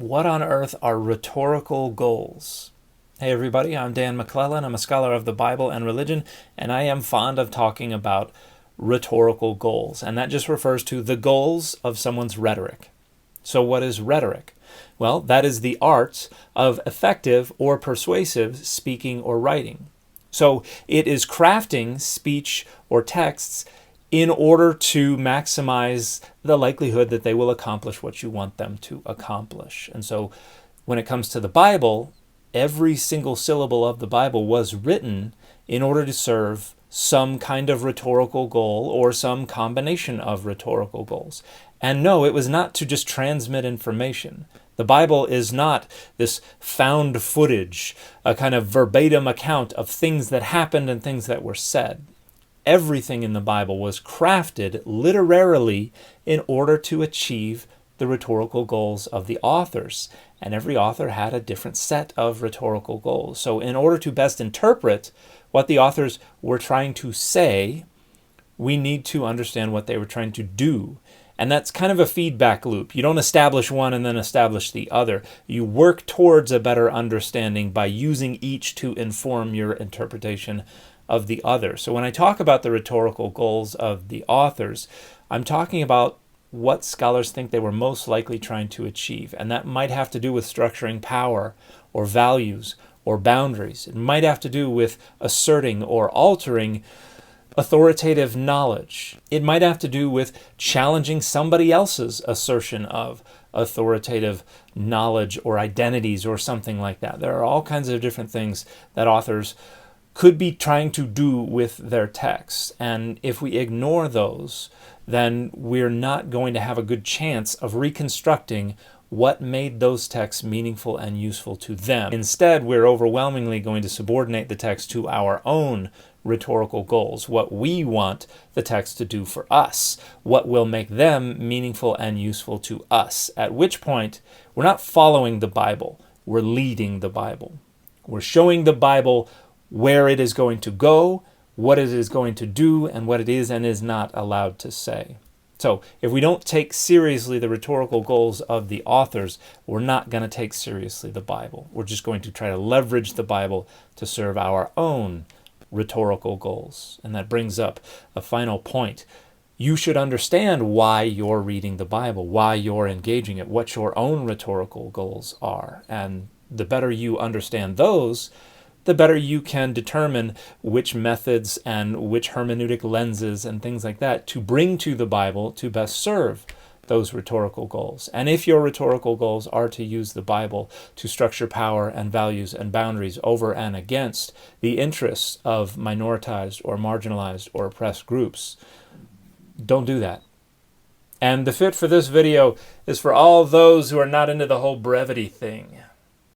What on earth are rhetorical goals? Hey everybody, I'm Dan McClellan. I'm a scholar of the Bible and religion, and I am fond of talking about rhetorical goals. And that just refers to the goals of someone's rhetoric. So what is rhetoric? Well, that is the art of effective or persuasive speaking or writing. So it is crafting speech or texts in order to maximize the likelihood that they will accomplish what you want them to accomplish. And so when it comes to the Bible, every single syllable of the Bible was written in order to serve some kind of rhetorical goal or some combination of rhetorical goals. And no, it was not to just transmit information. The Bible is not this found footage, a kind of verbatim account of things that happened and things that were said. Everything in the Bible was crafted literarily in order to achieve the rhetorical goals of the authors. And every author had a different set of rhetorical goals. So in order to best interpret what the authors were trying to say, we need to understand what they were trying to do. And that's kind of a feedback loop. You don't establish one and then establish the other. You work towards a better understanding by using each to inform your interpretation of the other. So when I talk about the rhetorical goals of the authors, I'm talking about what scholars think they were most likely trying to achieve. And that might have to do with structuring power or values or boundaries. It might have to do with asserting or altering authoritative knowledge. It might have to do with challenging somebody else's assertion of authoritative knowledge or identities or something like that. There are all kinds of different things that authors could be trying to do with their texts. And if we ignore those, then we're not going to have a good chance of reconstructing what made those texts meaningful and useful to them. Instead, we're overwhelmingly going to subordinate the text to our own rhetorical goals, what we want the text to do for us, what will make them meaningful and useful to us, at which point we're not following the Bible, we're leading the Bible. We're showing the Bible where it is going to go, what it is going to do, and what it is and is not allowed to say. So if we don't take seriously the rhetorical goals of the authors, we're not going to take seriously the Bible. We're just going to try to leverage the Bible to serve our own rhetorical goals. And that brings up a final point. You should understand why you're reading the Bible, why you're engaging it, what your own rhetorical goals are. And the better you understand those, the better you can determine which methods and which hermeneutic lenses and things like that to bring to the Bible to best serve those rhetorical goals. And if your rhetorical goals are to use the Bible to structure power and values and boundaries over and against the interests of minoritized or marginalized or oppressed groups, don't do that. And the fit for this video is for all those who are not into the whole brevity thing.